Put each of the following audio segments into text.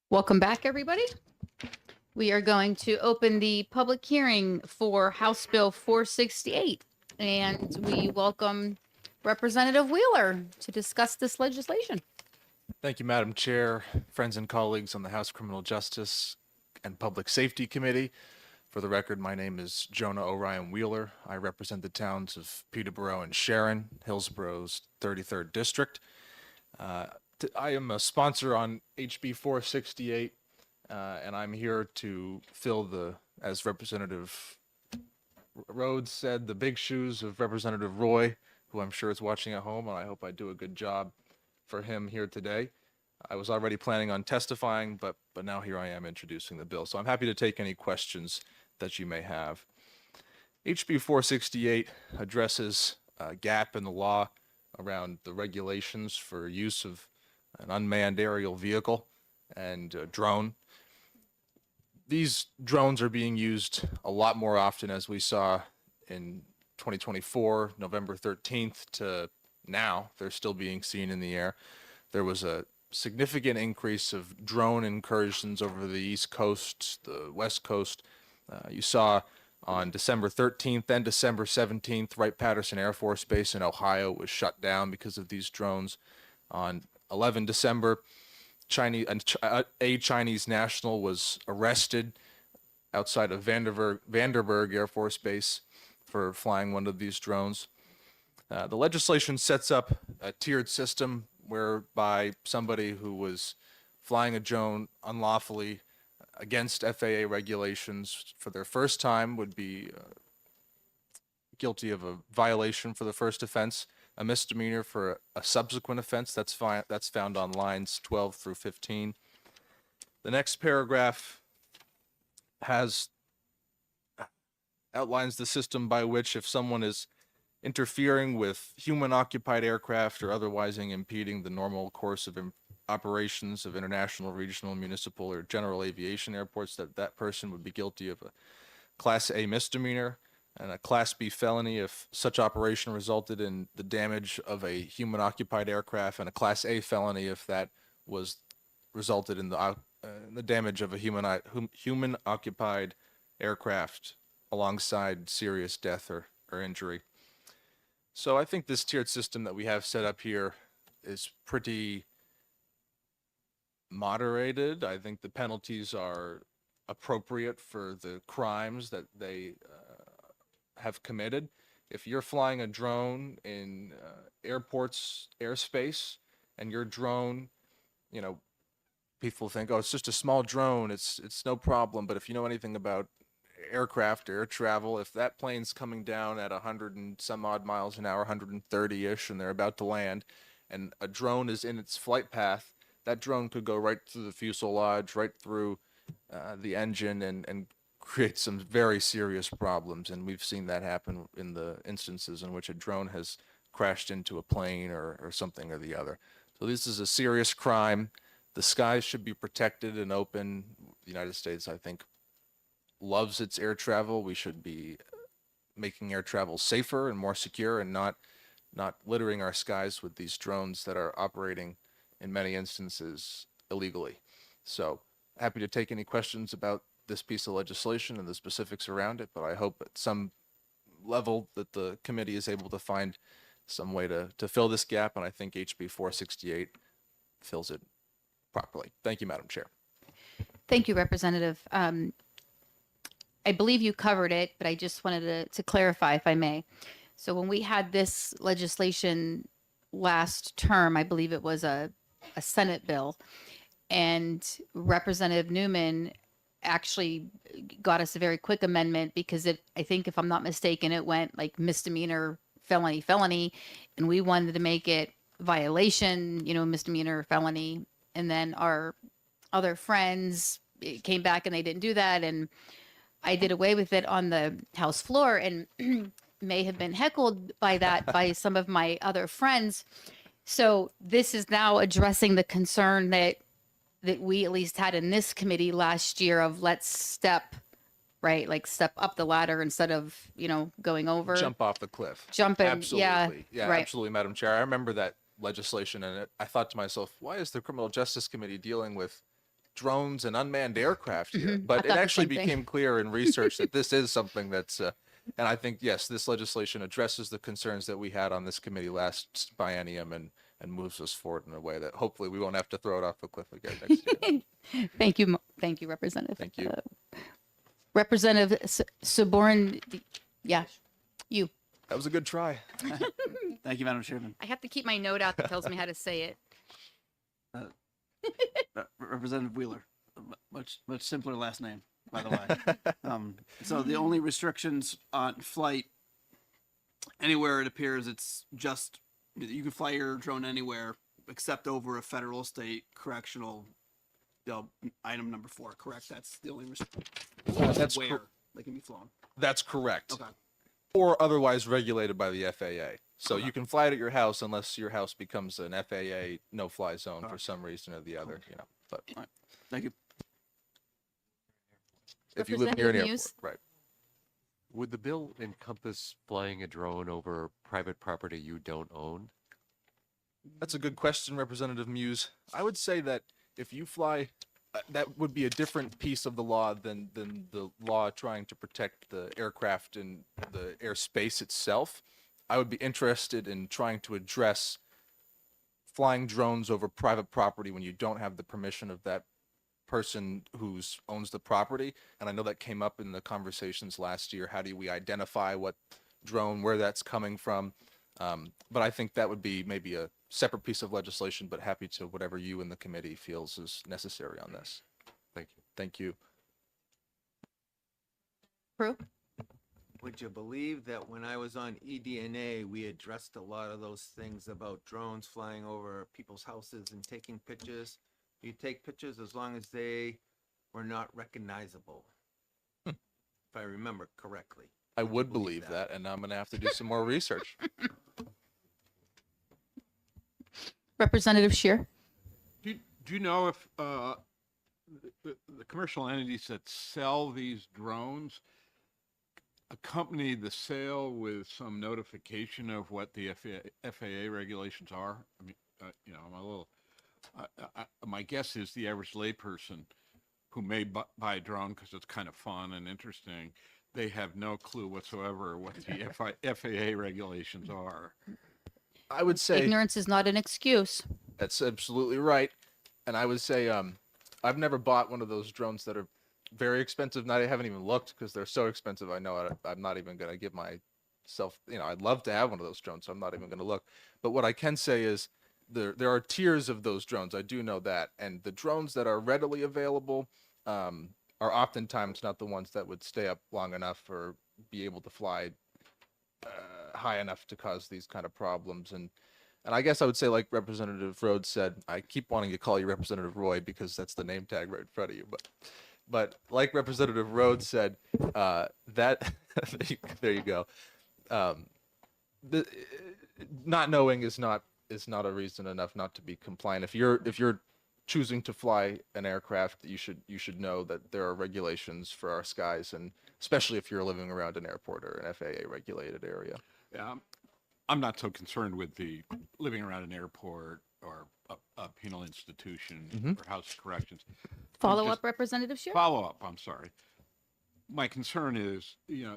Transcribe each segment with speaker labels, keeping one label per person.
Speaker 1: Welcome back, everybody. We are going to open the public hearing for House Bill 468, and we welcome Representative Wheeler to discuss this legislation.
Speaker 2: Thank you, Madam Chair, friends and colleagues on the House Criminal Justice and Public Safety Committee. For the record, my name is Jonah Orion Wheeler. I represent the towns of Peterborough and Sharon, Hillsborough's 33rd District. I am a sponsor on HB 468, and I'm here to fill as Representative Rhodes said, the big shoes of Representative Roy, who I'm sure is watching at home, and I hope I do a good job for him here today. I was already planning on testifying, but now here I am introducing the bill. So I'm happy to take any questions that you may have. HB 468 addresses a gap in the law around the regulations for use of an unmanned aerial vehicle and a drone. These drones are being used a lot more often, as we saw in 2024, November 13th to now. They're still being seen in the air. There was a significant increase of drone incursions over the East Coast, the West Coast. You saw on December 13th and December 17th, Wright-Patterson Air Force Base in Ohio was shut down because of these drones. On 11 December, a Chinese national was arrested outside of Vandenberg Air Force Base for flying one of these drones. The legislation sets up a tiered system whereby somebody who was flying a drone unlawfully against FAA regulations for their first time would be guilty of a violation for the first offense, a misdemeanor for a subsequent offense. That's found on lines 12 through 15. The next paragraph outlines the system by which, if someone is interfering with human-occupied aircraft or otherwise impeding the normal course of operations of international, regional, municipal, or general aviation airports, that person would be guilty of a Class A misdemeanor and a Class B felony if such operation resulted in the damage of a human-occupied aircraft, and a Class A felony if that resulted in the damage of a human-occupied aircraft alongside serious death or injury. So I think this tiered system that we have set up here is pretty moderated. I think the penalties are appropriate for the crimes that they have committed. If you're flying a drone in airports, airspace, and your drone, people think, oh, it's just a small drone, it's no problem. But if you know anything about aircraft, air travel, if that plane's coming down at 100 and some odd miles an hour, 130-ish, and they're about to land, and a drone is in its flight path, that drone could go right through the fuselage, right through the engine, and create some very serious problems. And we've seen that happen in the instances in which a drone has crashed into a plane or something or the other. So this is a serious crime. The skies should be protected and open. The United States, I think, loves its air travel. We should be making air travel safer and more secure, and not littering our skies with these drones that are operating in many instances illegally. So happy to take any questions about this piece of legislation and the specifics around it, but I hope at some level that the committee is able to find some way to fill this gap, and I think HB 468 fills it properly. Thank you, Madam Chair.
Speaker 1: Thank you, Representative. I believe you covered it, but I just wanted to clarify, if I may. So when we had this legislation last term, I believe it was a Senate bill, and Representative Newman actually got us a very quick amendment because I think, if I'm not mistaken, it went like misdemeanor, felony, and we wanted to make it violation, misdemeanor, felony. And then our other friends came back and they didn't do that, and I did away with it on the House floor, and may have been heckled by that by some of my other friends. So this is now addressing the concern that we at least had in this committee last year of let's step up the ladder instead of, going over.
Speaker 2: Jump off the cliff.
Speaker 1: Jumping.
Speaker 2: Absolutely.
Speaker 1: Yeah, right.
Speaker 2: Absolutely, Madam Chair. I remember that legislation, and I thought to myself, why is the Criminal Justice Committee dealing with drones and unmanned aircraft here,
Speaker 1: I
Speaker 2: but it
Speaker 1: thought the
Speaker 2: actually
Speaker 1: same thing.
Speaker 2: became clear in research that this is something that's, and I think, yes, this legislation addresses the concerns that we had on this committee last biennium and moves us forward in a way that hopefully we won't have to throw it off a cliff again next year.
Speaker 1: Thank you. Thank you, Representative.
Speaker 2: Thank you.
Speaker 1: Representative Saborn, yeah, you.
Speaker 2: That was a good try.
Speaker 3: Thank you, Madam Chairman.
Speaker 1: I have to keep my note out that tells me how to say it.
Speaker 3: Representative Wheeler, much simpler last name, by the way. So the only restrictions on flight, anywhere it appears, it's just, you can fly your drone anywhere except over a federal, state, correctional, item number 4, correct? That's the only restriction.
Speaker 2: That's
Speaker 3: Where
Speaker 2: cor-
Speaker 3: they can be flown.
Speaker 2: That's correct.
Speaker 3: Okay.
Speaker 2: Or otherwise regulated by the FAA. So you can fly it at your house unless your house becomes an FAA no-fly zone for some reason or the other, you know. But
Speaker 3: All right. Thank you.
Speaker 2: if you live near an
Speaker 1: Representative
Speaker 2: airport,
Speaker 1: Muse?
Speaker 2: right?
Speaker 4: Would the bill encompass flying a drone over private property you don't own?
Speaker 2: That's a good question, Representative Muse. I would say that if you fly, that would be a different piece of the law than the law trying to protect the aircraft and the airspace itself. I would be interested in trying to address flying drones over private property when you don't have the permission of that person who owns the property. And I know that came up in the conversations last year. How do we identify what drone, where that's coming from? But I think that would be maybe a separate piece of legislation, but happy to whatever you and the committee feels is necessary on this.
Speaker 4: Thank you.
Speaker 2: Thank you.
Speaker 1: Prue?
Speaker 5: Would you believe that when I was on eDNA, we addressed a lot of those things about drones flying over people's houses and taking pictures? You take pictures as long as they were not recognizable, if I remember correctly.
Speaker 2: I would believe that, and I'm going to have to do some more research.
Speaker 1: Representative Shear?
Speaker 6: Do you know if the commercial entities that sell these drones accompany the sale with some notification of what the FAA regulations are? I mean, you know, I'm a little. My guess is the average layperson who may buy a drone because it's kind of fun and interesting, they have no clue whatsoever what the FAA regulations are.
Speaker 2: I would say
Speaker 1: Ignorance is not an excuse.
Speaker 2: that's absolutely right. And I would say I've never bought one of those drones that are very expensive. I haven't even looked because they're so expensive. I know I'm not even going to give myself, you know, I'd love to have one of those drones, so I'm not even going to look. But what I can say is there are tiers of those drones. I do know that. And the drones that are readily available are oftentimes not the ones that would stay up long enough or be able to fly high enough to cause these kind of problems. And I guess I would say, like Representative Rhodes said, I keep wanting to call you Representative Roy because that's the name tag right in front of you. But like Representative Rhodes said, that there you go. Not knowing is not a reason enough not to be compliant. If you're choosing to fly an aircraft, you should know that there are regulations for our skies, and especially if you're living around an airport or an FAA regulated area.
Speaker 6: Yeah, I'm not so concerned with the living around an airport or a penal institution or house of corrections.
Speaker 1: Follow
Speaker 6: Just
Speaker 1: up, Representative Shear?
Speaker 6: Follow up, I'm sorry. My concern is, you know,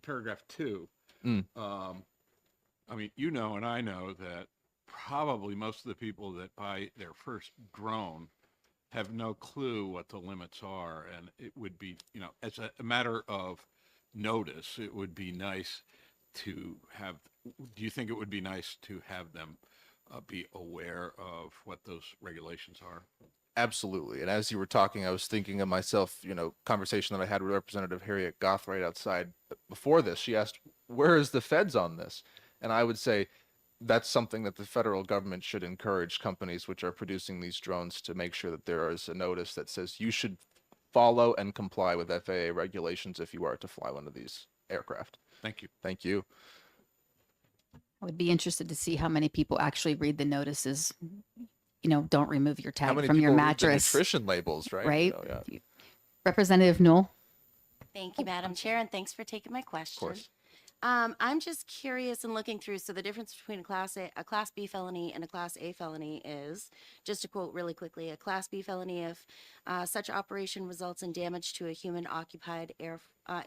Speaker 6: paragraph 2. I mean, you know, and I know that probably most of the people that buy their first drone have no clue what the limits are. And it would be, you know, as a matter of notice, it would be nice to have, do you think it would be nice to have them be aware of what those regulations are?
Speaker 2: Absolutely. And as you were talking, I was thinking of myself, you know, conversation that I had with Representative Harriet Goth right outside before this. She asked, where is the feds on this? And I would say that's something that the federal government should encourage companies which are producing these drones to make sure that there is a notice that says you should follow and comply with FAA regulations if you are to fly one of these aircraft.
Speaker 6: Thank you.
Speaker 2: Thank you.
Speaker 1: I would be interested to see how many people actually read the notices. You know, don't remove your
Speaker 2: How
Speaker 1: tag
Speaker 2: many
Speaker 1: from your
Speaker 2: people read the
Speaker 1: mattress.
Speaker 2: nutrition labels, right?
Speaker 1: Right?
Speaker 2: So, yeah,
Speaker 1: Representative Knoll?
Speaker 7: Thank you, Madam Chair, and thanks for taking my question.
Speaker 2: of course.
Speaker 7: I'm just curious and looking through. So the difference between a Class B felony and a Class A felony is, just to quote really quickly, a Class B felony if such operation results in damage to a human-occupied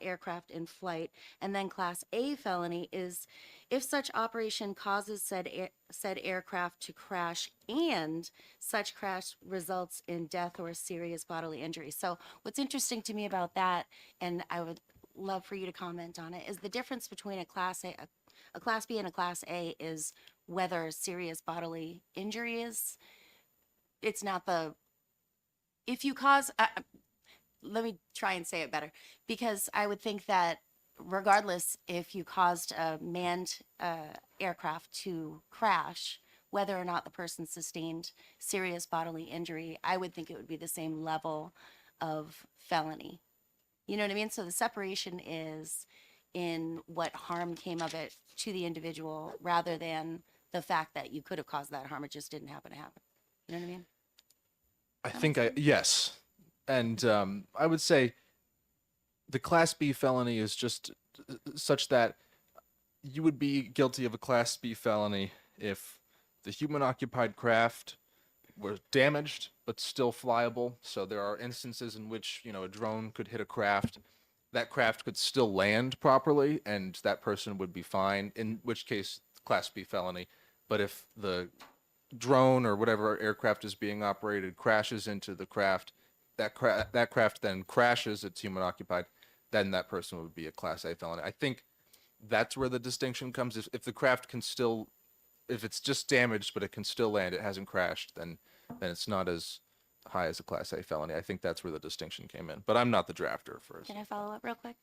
Speaker 7: aircraft in flight, and then Class A felony is if such operation causes said aircraft to crash and such crash results in death or serious bodily injury. So what's interesting to me about that, and I would love for you to comment on it, is the difference between a Class B and a Class A is whether serious bodily injury is, it's not the, if you cause, let me try and say it better, because I would think that regardless if you caused a manned aircraft to crash, whether or not the person sustained serious bodily injury, I would think it would be the same level of felony. You know what I mean? So the separation is in what harm came of it to the individual rather than the fact that you could have caused that harm. It just didn't happen to happen. You know what I mean?
Speaker 2: I think yes. And I would say the Class B felony is just such that you would be guilty of a Class B felony if the human-occupied craft were damaged but still flyable. So there are instances in which, a drone could hit a craft. That craft could still land properly, and that person would be fine, in which case, Class B felony. But if the drone or whatever aircraft is being operated crashes into the craft, that craft then crashes, it's human occupied, then that person would be a Class A felony. I think that's where the distinction comes. If the craft can still, if it's just damaged but it can still land, it hasn't crashed, then it's not as high as a Class A felony. I think that's where the distinction came in. But I'm not the drafter for.
Speaker 7: Can I follow up real quick?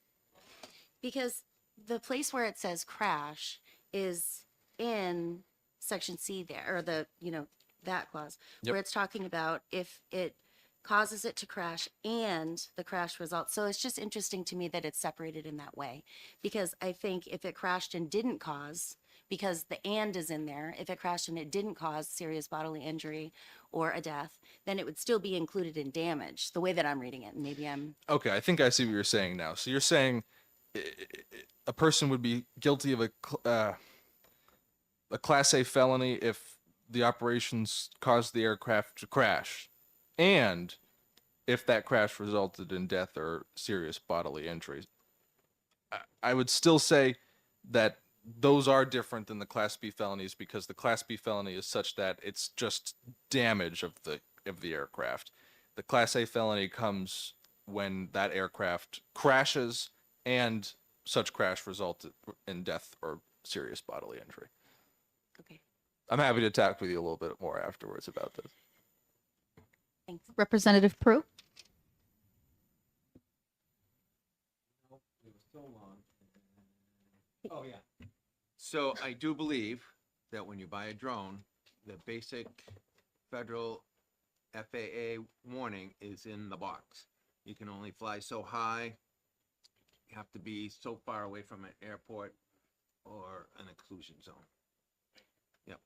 Speaker 7: Because the place where it says crash is in section C there, or that clause,
Speaker 2: Yep.
Speaker 7: where it's talking about if it causes it to crash and the crash results. So it's just interesting to me that it's separated in that way, because I think if it crashed and didn't cause, because the and is in there, if it crashed and it didn't cause serious bodily injury or a death, then it would still be included in damage, the way that I'm reading it. And maybe I'm,
Speaker 2: Okay, I think I see what you're saying now. So you're saying a person would be guilty of a Class A felony if the operations caused the aircraft to crash, and if that crash resulted in death or serious bodily injuries. I would still say that those are different than the Class B felonies, because the Class B felony is such that it's just damage of the aircraft. The Class A felony comes when that aircraft crashes and such crash resulted in death or serious bodily injury.
Speaker 7: okay,
Speaker 2: I'm happy to talk with you a little bit more afterwards about this.
Speaker 7: thanks.
Speaker 1: Representative Prue?
Speaker 5: Oh, yeah. So I do believe that when you buy a drone, the basic federal FAA warning is in the box. You can only fly so high. You have to be so far away from an airport or an exclusion zone. Yep.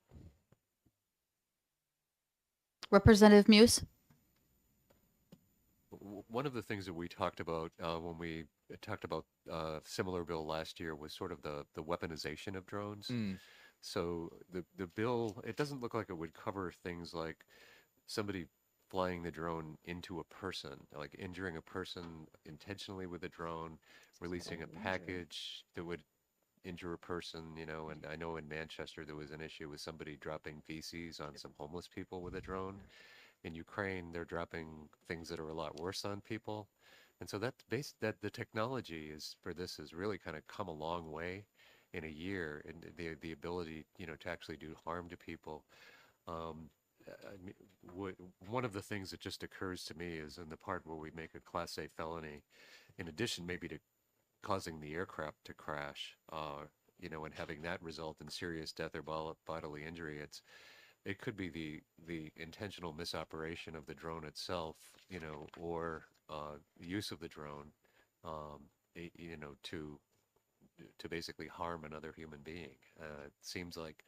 Speaker 1: Representative Muse?
Speaker 4: One of the things that we talked about when we talked about similar bill last year was sort of the weaponization of drones. So the bill, it doesn't look like it would cover things like somebody flying the drone into a person, like injuring a person intentionally with a drone, releasing a package that would injure a person, and I know in Manchester there was an issue with somebody dropping feces on some homeless people with a drone. In Ukraine, they're dropping things that are a lot worse on people. And so that the technology is for this has really kind of come a long way in a year, and the ability, to actually do harm to people. One of the things that just occurs to me is in the part where we make a Class A felony, in addition maybe to causing the aircraft to crash, and having that result in serious death or bodily injury, it could be the intentional misoperation of the drone itself, or the use of the drone, to basically harm another human being. It seems like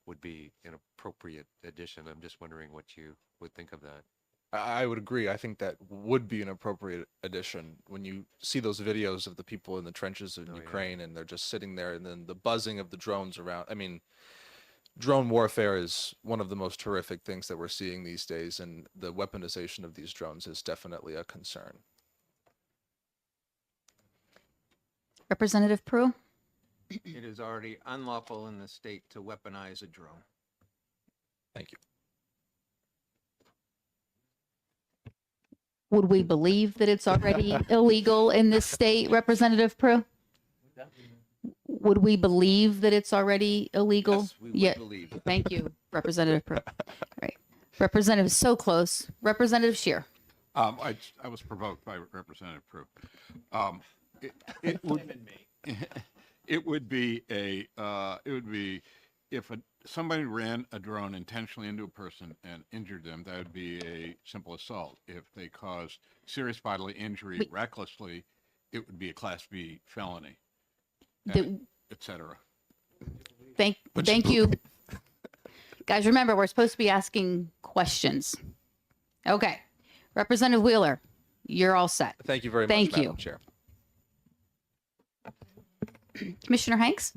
Speaker 4: would be an appropriate addition. I'm just wondering what you would think of that.
Speaker 2: I would agree. I think that would be an appropriate addition when you see those videos of the people in the trenches in
Speaker 4: Oh, yeah.
Speaker 2: Ukraine and they're just sitting there and then the buzzing of the drones around. I mean, drone warfare is one of the most horrific things that we're seeing these days, and the weaponization of these drones is definitely a concern.
Speaker 1: Representative Prue?
Speaker 5: It is already unlawful in the state to weaponize a drone.
Speaker 2: Thank you.
Speaker 1: Would we believe that it's already illegal in this state, Representative Prue? Would we believe that it's already illegal?
Speaker 5: Yes, we would
Speaker 1: Yeah.
Speaker 5: believe.
Speaker 1: Thank you, Representative Prue. All right. Representative, so close. Representative Shear.
Speaker 6: I was provoked by Representative Prue. It would, it would be if somebody ran a drone intentionally into a person and injured them, that would be a simple assault. If they caused serious bodily injury recklessly, it would be a Class B felony,
Speaker 1: The-
Speaker 6: et cetera.
Speaker 1: Thank you. Guys, remember, we're supposed to be asking questions. Okay. Representative Wheeler, you're all set.
Speaker 2: Thank you very much,
Speaker 1: Thank
Speaker 2: Madam
Speaker 1: you.
Speaker 2: Chair.
Speaker 1: Commissioner Hanks?